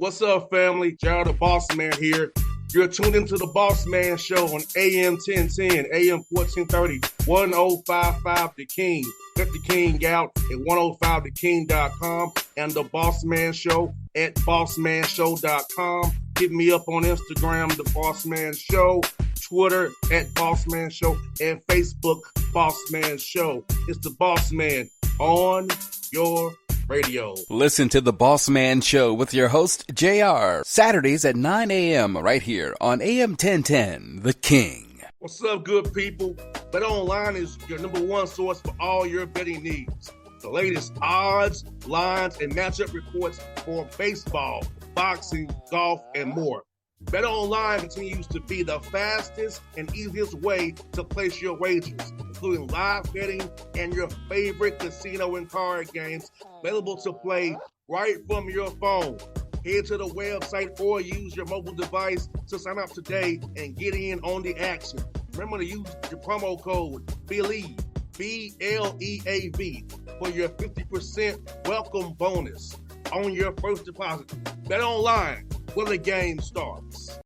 What's up, family? Gerald the Bossman here. You're tuned into the Bossman Show on AM 1010, AM 1430, 1055 The King. Let the King out at 105theking.com and the Bossman Show at bossmanshow.com. Hit me up on Instagram, The Bossman Show, Twitter at Bossman Show, and Facebook, Bossman Show. It's the Bossman on your radio. Listen to the Bossman Show with your host, JR, Saturdays at 9 a.m. right here on AM 1010, The King. What's up, good people? BetOnline is your number one source for all your betting needs. The latest odds, lines, and matchup reports for baseball, boxing, golf, and more. BetOnline continues to be the fastest and easiest way to place your wagers, including live betting and your favorite casino and card games available to play right from your phone. Head to the website or use your mobile device to sign up today and get in on the action. Remember to use your promo code BELIEVE, B-L-E-A-V, for your 50% welcome bonus on your first deposit. BetOnline, where the game starts.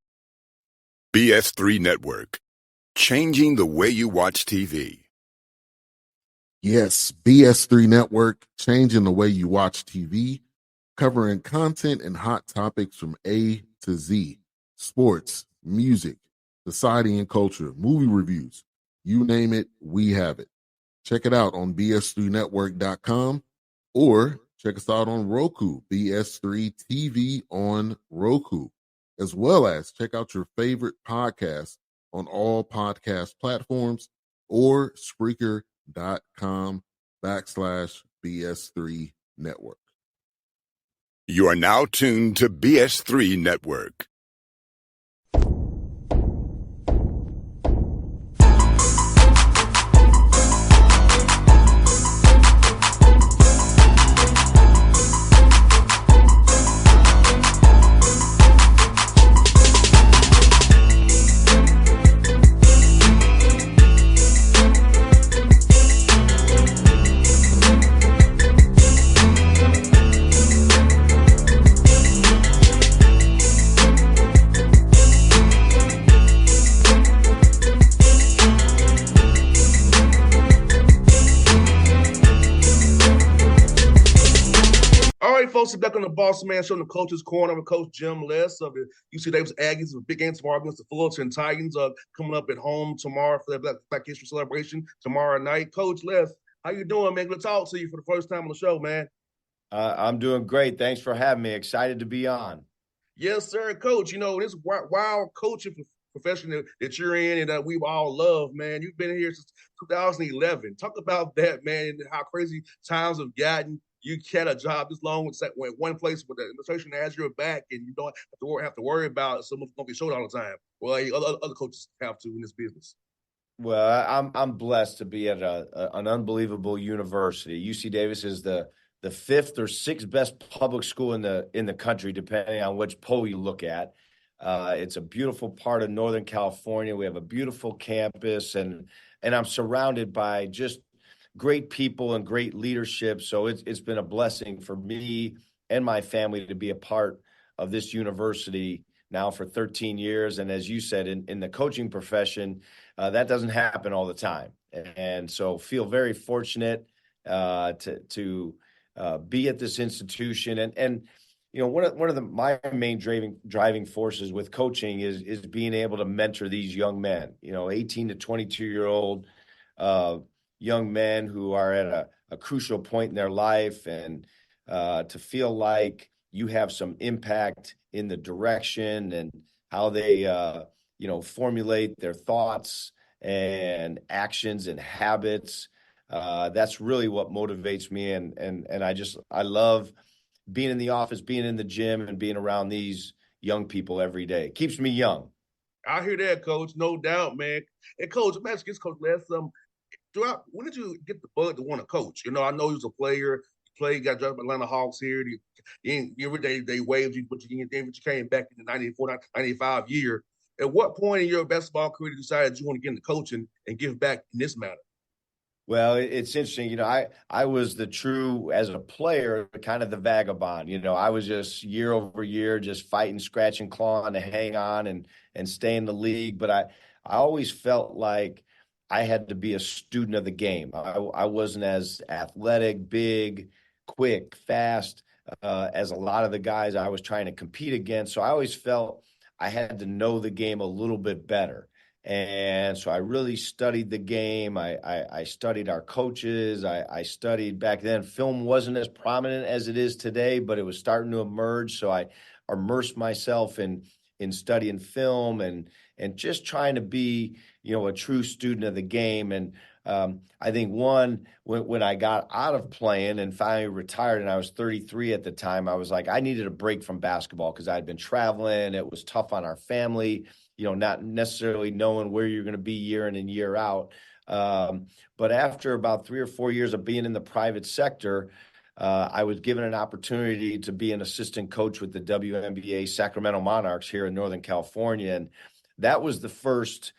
BS3 Network, changing the way you watch TV. Yes, BS3 Network, changing the way you watch TV, covering content and hot topics from A to Z, sports, music, society and culture, movie reviews, you name it, we have it. Check it out on bs3network.com or check us out on Roku, BS3 TV on Roku, as well as check out your favorite podcast on all podcast platforms or Spreaker.com/BS3 Network. You are now tuned to BS3 Network. Folks, back on the Bossman Show in the Coach's Corner with Coach Jim Less of the UC Davis Aggies, with big game tomorrow against the Fullerton Titans, coming up at home tomorrow for the Black History celebration tomorrow night. Coach Les, how you doing, man? Good to talk to you for the first time on the show, man. I'm doing great. Thanks for having me. Excited to be on. Yes, sir, Coach. You know, this wild coaching profession that you're in and that we all love, man. You've been here since 2011. Talk about that, man, and how crazy times have gotten. You had a job this long with one place where the administration has your back, and you don't have to worry about someone's going to be showed all the time. Well, other coaches have to in this business. Well, I'm blessed to be at an unbelievable university. UC Davis is the fifth or sixth best public school in the country, depending on which poll you look at. It's a beautiful part of Northern California. We have a beautiful campus, and I'm surrounded by just great people and great leadership. So it's been a blessing for me and my family to be a part of this university now for 13 years. And as you said, in the coaching profession, that doesn't happen all the time. And so feel very fortunate to be at this institution. And you know, one of my main driving forces with coaching is being able to mentor these young men, 18 to 22-year-old young men who are at a crucial point in their life, and to feel like you have some impact in the direction and how they, formulate their thoughts and actions and habits. That's really what motivates me. And I love being in the office, being in the gym, and being around these young people every day. It keeps me young. I hear that, Coach. No doubt, man. And Coach, I'm asking Coach Les, when did you get the bug to want to coach? I know you was a player. You got drafted by Atlanta Hawks here. They waived you, but you came back in the 94, 95 year. At what point in your basketball career did you decide you want to get into coaching and give back in this matter? Well, it's interesting. I was the true, as a player, kind of the vagabond. I was just year over year, just fighting, scratching, clawing to hang on and stay in the league. But I always felt like I had to be a student of the game. I wasn't as athletic, big, quick, fast as a lot of the guys I was trying to compete against. So I always felt I had to know the game a little bit better. And so I really studied the game. I studied our coaches. I studied back then. Film wasn't as prominent as it is today, but it was starting to emerge. So I immersed myself in studying film and just trying to be, a true student of the game. And I think when I got out of playing and finally retired, and I was 33 at the time, I was like, I needed a break from basketball because I'd been traveling. It was tough on our family, not necessarily knowing where you're going to be year in and year out. But after about 3 or 4 years of being in the private sector, I was given an opportunity to be an assistant coach with the WNBA Sacramento Monarchs here in Northern California. And that was the first,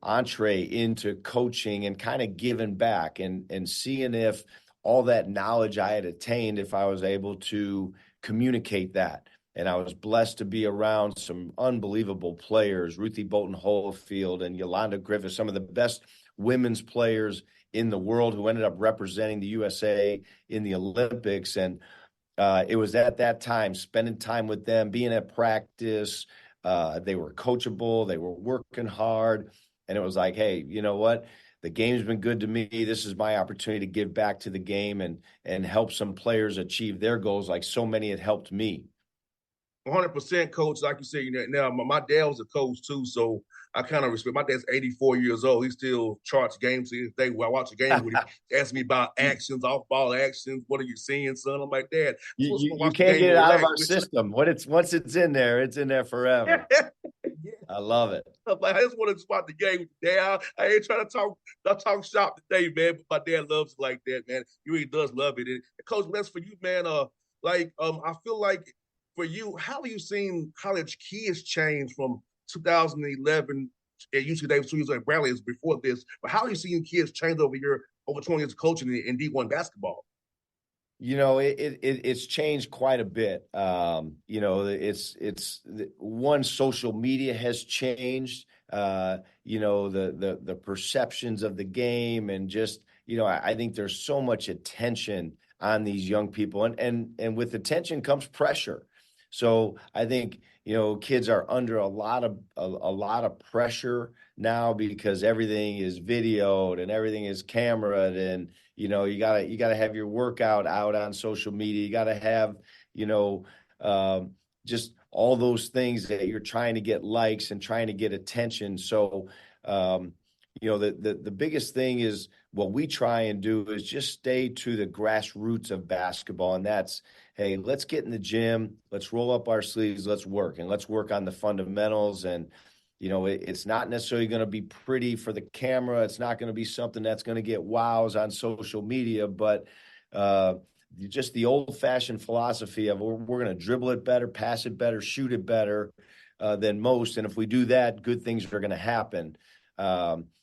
entree into coaching and kind of giving back and seeing if all that knowledge I had attained, if I was able to communicate that. And I was blessed to be around some unbelievable players, Ruthie Bolton Holyfield and Yolanda Griffith, some of the best women's players in the world who ended up representing the USA in the Olympics. And it was at that time, spending time with them, being at practice. They were coachable. They were working hard. And it was like, hey, you know what? The game's been good to me. This is my opportunity to give back to the game and help some players achieve their goals like so many had helped me. 100% coach, like you said, now my dad was a coach too, so I kind of respect. My dad's 84 years old. He still charts games to this day. When I watch a game with him, he asks me about actions, off-ball actions. What are you seeing, son? I'm like, Dad, I'm supposed to You watch the can't game get it and out of relax. our system. Once it's in there, it's in there forever. Yeah. I love it. I'm like, I just want to spot the game with your dad. I ain't trying to talk shop today, man. But my dad loves it like that, man. He really does love it. And Coach, that's for you, man. I feel like for you, how have you seen college kids change from 2011 at UC Davis, 2 years at Bradley is before this, but how have you seen kids change over 20 years of coaching in D1 basketball? It's changed quite a bit. It's one, social media has changed. The perceptions of the game, and just I think there's so much attention on these young people, and with attention comes pressure. So I think kids are under a lot of pressure now because everything is videoed and everything is cameraed, and you gotta have your workout out on social media. You gotta have just all those things that you're trying to get likes and trying to get attention. So the biggest thing is what we try and do is just stay to the grassroots of basketball, and that's, hey, let's get in the gym, let's roll up our sleeves, let's work on the fundamentals. And it's not necessarily going to be pretty for the camera. It's not going to be something that's going to get wows on social media, but just the old-fashioned philosophy of we're going to dribble it better, pass it better, shoot it better than most. And if we do that, good things are going to happen.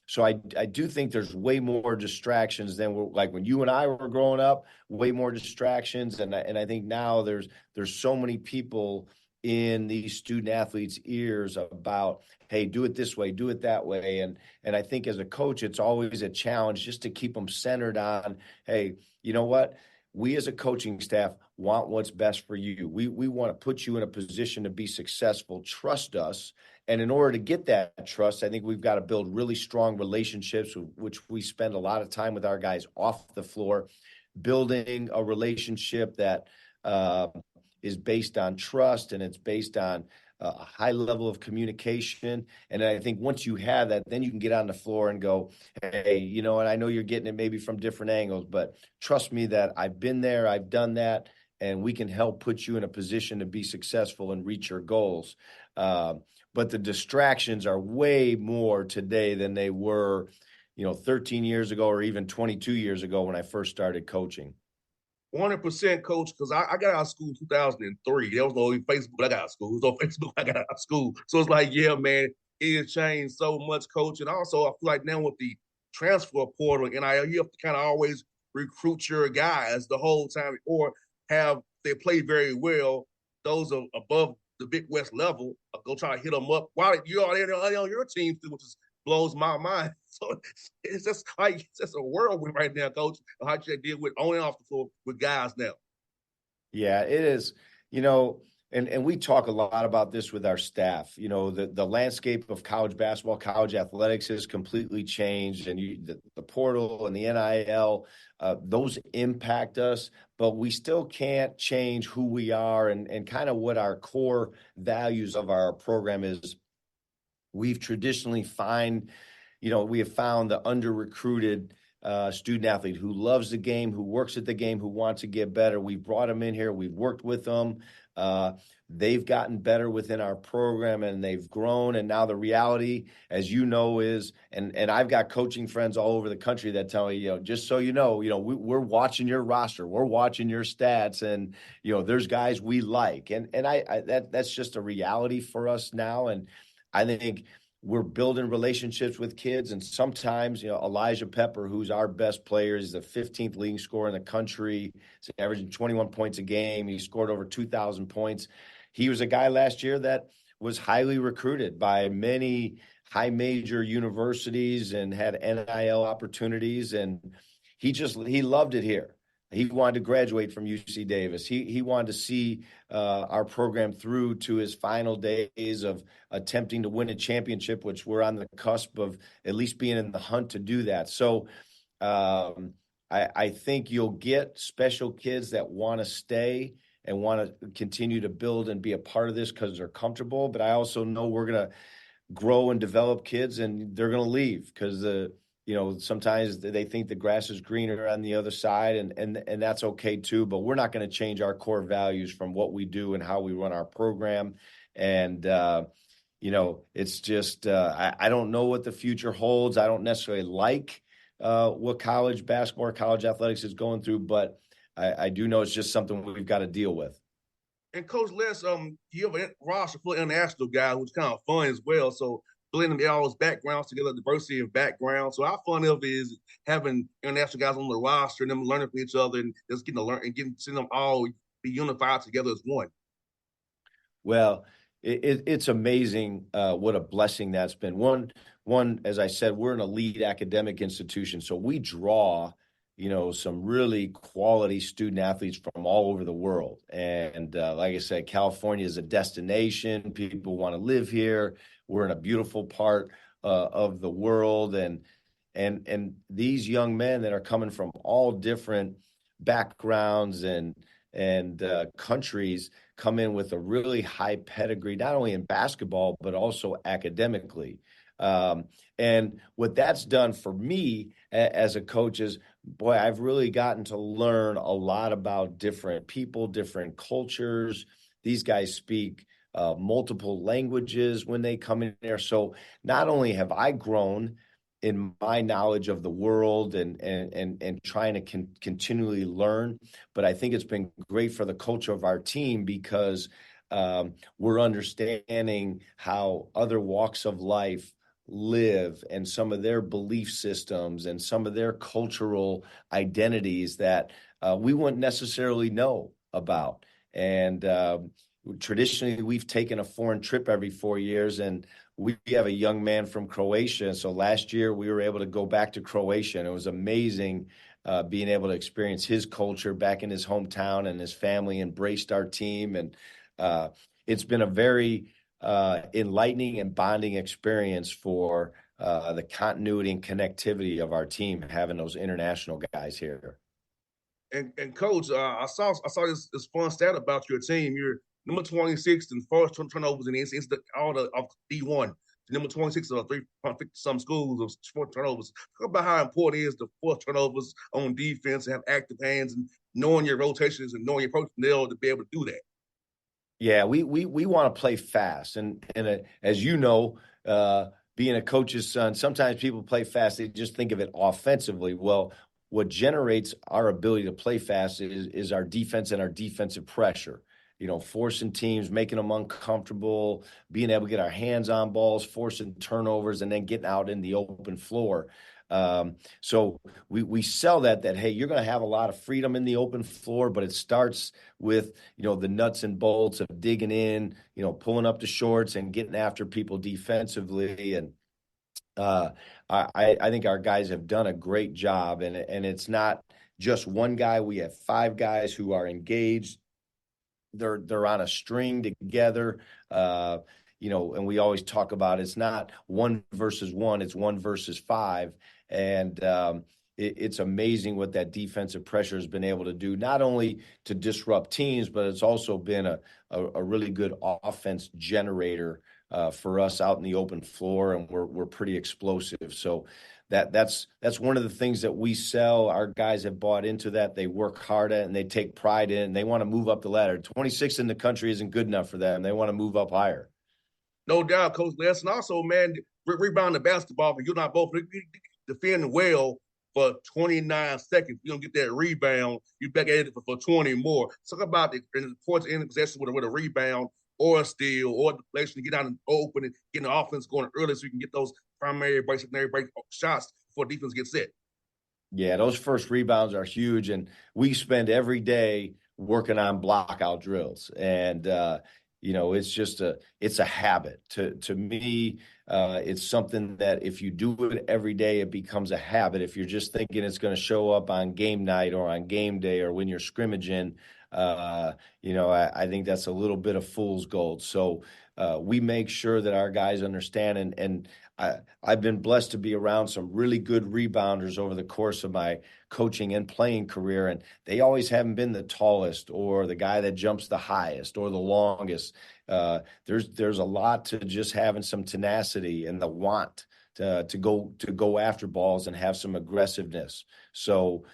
So I do think there's way more distractions than like when you and I were growing up, way more distractions. And I think now there's so many people in these student athletes' ears about, hey, do it this way, do it that way. And I think as a coach, it's always a challenge just to keep them centered on, hey, you know what? We as a coaching staff want what's best for you. We want to put you in a position to be successful. Trust us. And in order to get that trust, I think we've got to build really strong relationships, which we spend a lot of time with our guys off the floor, building a relationship that is based on trust, and it's based on a high level of communication. And I think once you have that, then you can get on the floor and go, hey, and I know you're getting it maybe from different angles, but trust me that I've been there, I've done that, and we can help put you in a position to be successful and reach your goals. But the distractions are way more today than they were, 13 years ago or even 22 years ago when I first started coaching. 100% coach, because I got out of school in 2003. There was no Facebook. I got out of school. It was on Facebook. I got out of school. So it's like, yeah, man, it has changed so much, coach. And also, I feel like now with the transfer portal, NIL, you have to kind of always recruit your guys the whole time, or have they play very well. Those are above the Big West level, go try to hit them up while you're already on your team, which is blows my mind. So it's just like it's just a whirlwind right now, Coach. How you deal with on and off the floor with guys now. Yeah, it is. And we talk a lot about this with our staff. The landscape of college basketball, college athletics has completely changed, and the portal and the NIL, those impact us, but we still can't change who we are and kind of what our core values of our program is. We've traditionally we have found the under-recruited student athlete who loves the game, who works at the game, who wants to get better. We've brought them in here. We've worked with them. They've gotten better within our program, and they've grown. And now the reality, as you know, is, and I've got coaching friends all over the country that tell me, just so you know, we're watching your roster, we're watching your stats, and there's guys we like, and that's just a reality for us now. And I think we're building relationships with kids, and sometimes, Elijah Pepper, who's our best player, is the 15th leading scorer in the country. He's averaging 21 points a game. He scored over 2,000 points. He was a guy last year that was highly recruited by many high major universities and had NIL opportunities, and he loved it here. He wanted to graduate from UC Davis. He wanted to see our program through to his final days of attempting to win a championship, which we're on the cusp of at least being in the hunt to do that. So I think you'll get special kids that want to stay and want to continue to build and be a part of this because they're comfortable. But I also know we're going to grow and develop kids, and they're going to leave because sometimes they think the grass is greener on the other side, and that's okay too. But we're not going to change our core values from what we do and how we run our program. And it's just I don't know what the future holds. I don't necessarily like what college basketball or college athletics is going through, but I do know it's just something we've got to deal with. And Coach Les, you have a roster full of international guys, which is kind of fun as well. So blending all those backgrounds together, diversity of backgrounds. So how fun it is having international guys on the roster and them learning from each other and just getting to learn and seeing them all be unified together as one. Well, it's amazing what a blessing that's been. One, as I said, we're an elite academic institution, so we draw some really quality student athletes from all over the world. And like I said, California is a destination. People want to live here. We're in a beautiful part of the world. And these young men that are coming from all different backgrounds and countries come in with a really high pedigree, not only in basketball, but also academically. And what that's done for me as a coach is, boy, I've really gotten to learn a lot about different people, different cultures. These guys speak multiple languages when they come in there. So not only have I grown in my knowledge of the world and trying to continually learn, but I think it's been great for the culture of our team because we're understanding how other walks of life live and some of their belief systems and some of their cultural identities that we wouldn't necessarily know about. And traditionally, we've taken a foreign trip every 4 years, and we have a young man from Croatia. So last year, we were able to go back to Croatia, and it was amazing being able to experience his culture back in his hometown, and his family embraced our team. And it's been a very enlightening and bonding experience for the continuity and connectivity of our team, having those international guys here. And Coach, I saw this fun stat about your team. You're number 26 in first turnovers in all of D1. Number 26 of 350 some schools of sport turnovers. Talk about how important it is to force turnovers on defense and have active hands and knowing your rotations and knowing your personnel to be able to do that. Yeah, we want to play fast, and as you know, being a coach's son, sometimes people play fast. They just think of it offensively. Well, what generates our ability to play fast is our defense and our defensive pressure. Forcing teams, making them uncomfortable, being able to get our hands on balls, forcing turnovers, and then getting out in the open floor. So we sell that hey, you're going to have a lot of freedom in the open floor, but it starts with, the nuts and bolts of digging in, pulling up the shorts and getting after people defensively. And I think our guys have done a great job, and it's not just one guy. We have 5 guys who are engaged. They're on a string together. And we always talk about it's not 1 versus 1, it's 1 versus 5. And it's amazing what that defensive pressure has been able to do, not only to disrupt teams, but it's also been a really good offense generator for us out in the open floor, and we're pretty explosive. So that's one of the things that we sell. Our guys have bought into that. They work hard at it, and they take pride in it, and they want to move up the ladder. 26 in the country isn't good enough for them. They want to move up higher. No doubt, Coach Les. And also, man, rebound the basketball, but you're not both defending well for 29 seconds. You don't get that rebound, you back at it for 20 more. Talk about the importance in possession with a rebound or a steal or deflection to get out and open and get the offense going early so you can get those primary break, secondary break shots before defense gets set. Yeah, those first rebounds are huge, and we spend every day working on blockout drills. And it's a habit. To me, it's something that if you do it every day, it becomes a habit. If you're just thinking it's going to show up on game night or on game day or when you're scrimmaging, I think that's a little bit of fool's gold. So we make sure that our guys understand, and I've been blessed to be around some really good rebounders over the course of my coaching and playing career, and they always haven't been the tallest or the guy that jumps the highest or the longest. There's a lot to just having some tenacity and the want to go after balls and have some aggressiveness. So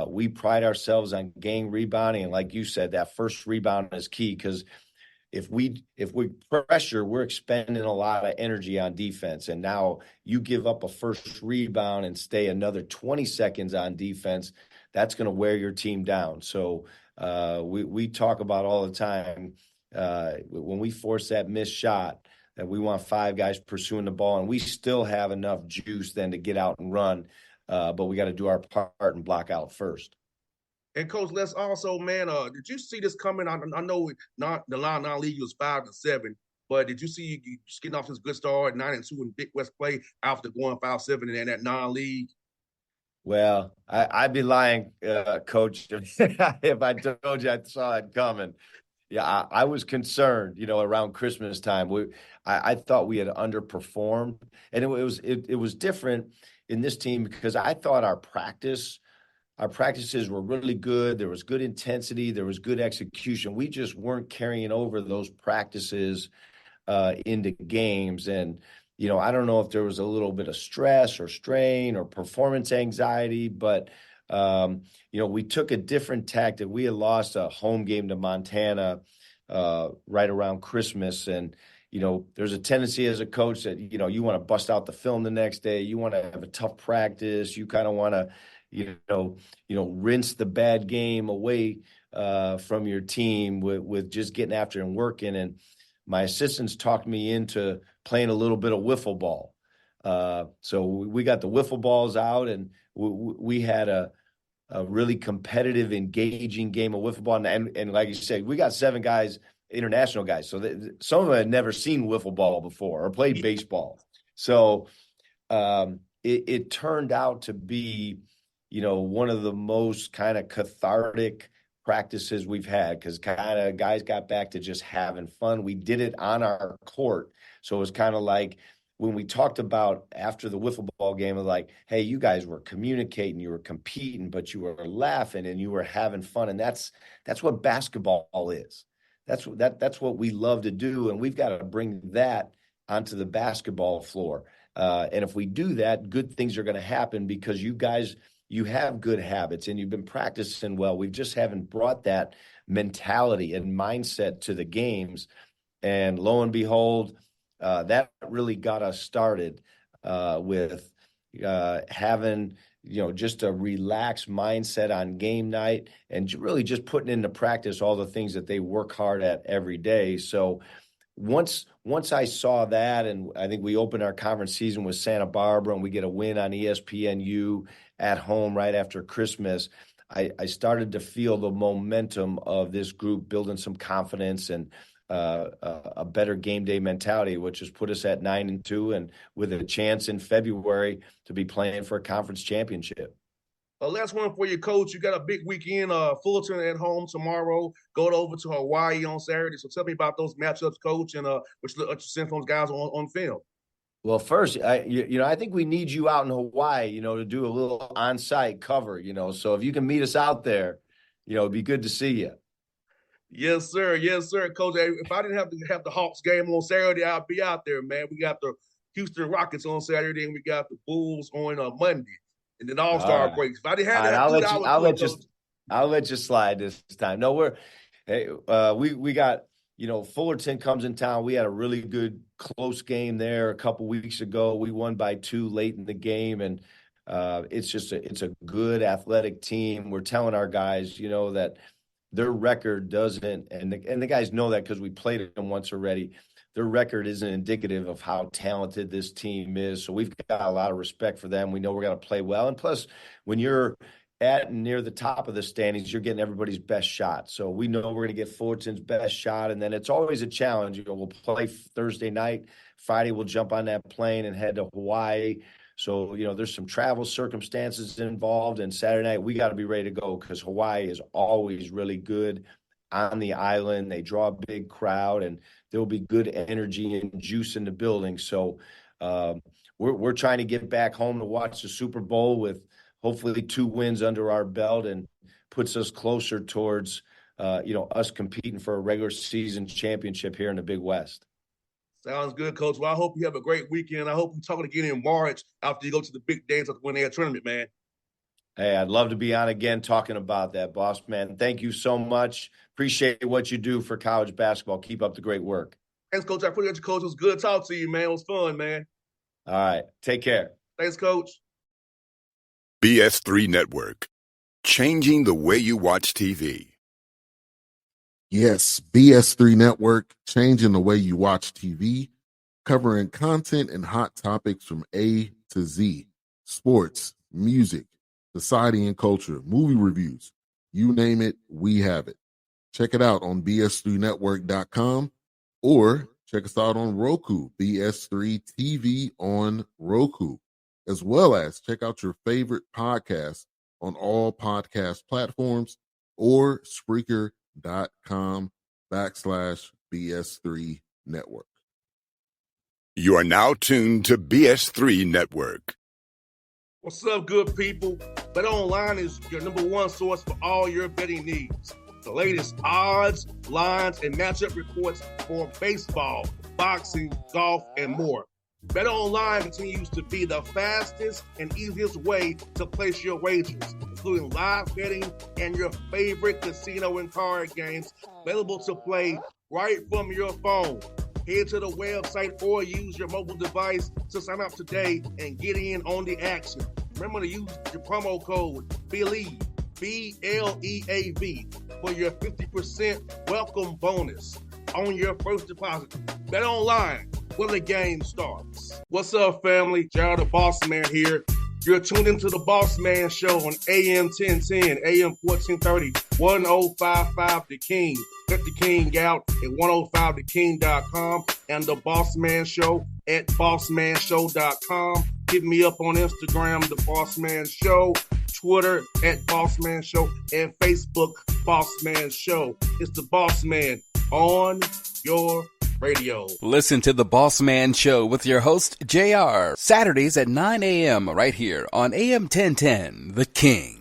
we pride ourselves on gang rebounding, and like you said, that first rebound is key, because if we pressure, we're expending a lot of energy on defense. And now you give up a first rebound and stay another 20 seconds on defense, that's going to wear your team down. So we talk about all the time, when we force that missed shot, that we want 5 guys pursuing the ball, and we still have enough juice then to get out and run. But we got to do our part and block out first. And Coach Les, also, man, did you see this coming? I know not the line non-league was 5-7, but did you see you just getting off this good start 9-2 in Big West play after going 5-7 in that non-league? Well, I'd be lying, Coach, if I told you I saw it coming. Yeah, I was concerned, around Christmas time. I thought we had underperformed, and it was different in this team because I thought our practices were really good. There was good intensity. There was good execution. We just weren't carrying over those practices into games. And, I don't know if there was a little bit of stress or strain or performance anxiety, but, we took a different tactic. We had lost a home game to Montana right around Christmas. And, there's a tendency as a coach that, you want to bust out the film the next day. You want to have a tough practice. You kind of want to, rinse the bad game away from your team with just getting after and working. And my assistants talked me into playing a little bit of wiffle ball. So we got the wiffle balls out, and we had a really competitive, engaging game of wiffle ball. And like you said, we got 7 guys, international guys. So some of them had never seen wiffle ball before or played baseball. So it turned out to be, one of the most kind of cathartic practices we've had, because kind of guys got back to just having fun. We did it on our court. So it was kind of like when we talked about after the wiffle ball game, of like, hey, you guys were communicating, you were competing, but you were laughing and you were having fun. And that's what basketball is. That's what we love to do. And we've got to bring that onto the basketball floor. And if we do that, good things are going to happen, because you guys, you have good habits and you've been practicing well. We just haven't brought that mentality and mindset to the games. And lo and behold, that really got us started with having, just a relaxed mindset on game night and really just putting into practice all the things that they work hard at every day. So once I saw that, and I think we opened our conference season with Santa Barbara, and we get a win on ESPNU at home right after Christmas, I started to feel the momentum of this group building some confidence and a better game day mentality, which has put us at 9-2 and with a chance in February to be playing for a conference championship. Last one for you, Coach. You got a big weekend. Fullerton at home tomorrow. Going over to Hawaii on Saturday. So tell me about those matchups, Coach, and what you send those guys on film. Well, first, I think we need you out in Hawaii, to do a little on-site cover, So if you can meet us out there, it'd be good to see you. Yes, sir. Yes, sir, Coach. Hey, if I didn't have to have the Hawks game on Saturday, I'd be out there, man. We got the Houston Rockets on Saturday, and we got the Bulls on Monday. And then All-Star breaks. If I didn't have that, I'll let you slide this time. No, we got, Fullerton comes in town. We had a really good close game there a couple weeks ago. We won by 2 late in the game, and it's a good athletic team. We're telling our guys, that their record doesn't, and the guys know that because we played them once already. Their record isn't indicative of how talented this team is. So we've got a lot of respect for them. We know we're going to play well. And plus, when you're at and near the top of the standings, you're getting everybody's best shot. So we know we're going to get Fullerton's best shot. And then it's always a challenge. We'll play Thursday night. Friday, we'll jump on that plane and head to Hawaii. So, there's some travel circumstances involved. And Saturday night, we got to be ready to go because Hawaii is always really good on the island. They draw a big crowd, and there'll be good energy and juice in the building. So we're trying to get back home to watch the Super Bowl with hopefully 2 wins under our belt, and puts us closer towards, us competing for a regular season championship here in the Big West. Sounds good, Coach. Well, I hope you have a great weekend. I hope we're talking again in March after you go to the big dance at the Win Air tournament, man. Hey, I'd love to be on again talking about that, boss man. Thank you so much. Appreciate what you do for college basketball. Keep up the great work. Thanks, Coach. I appreciate you, Coach. It was good to talk to you, man. It was fun, man. All right. Take care. Thanks, Coach. BS3 Network. Changing the way you watch TV. Yes, BS3 Network, changing the way you watch TV, covering content and hot topics from A to Z. Sports, music, society and culture, movie reviews. You name it, we have it. Check it out on bs3network.com or check us out on Roku, BS3 TV on Roku, as well as check out your favorite podcast on all podcast platforms or Spreaker.com/BS3 Network. You are now tuned to BS3 Network. What's up, good people? Bet Online is your number one source for all your betting needs. The latest odds, lines, and matchup reports for baseball, boxing, golf, and more. Bet Online continues to be the fastest and easiest way to place your wagers, including live betting and your favorite casino and card games available to play right from your phone. Head to the website or use your mobile device to sign up today and get in on the action. Remember to use your promo code BELIEVE, BLEAV, for your 50% welcome bonus on your first deposit. Bet Online, where the game starts. What's up, family? Jared the Bossman here. You're tuned into the Bossman Show on AM 1010, AM 1430, 1055 The King. Let the King out at 105theking.com and the Bossman Show at bossmanshow.com. Hit me up on Instagram, The Bossman Show, Twitter at Bossman Show, and Facebook, Bossman Show. It's the Bossman on your radio. Listen to the Bossman Show with your host, JR, Saturdays at 9 a.m. right here on AM 1010, The King.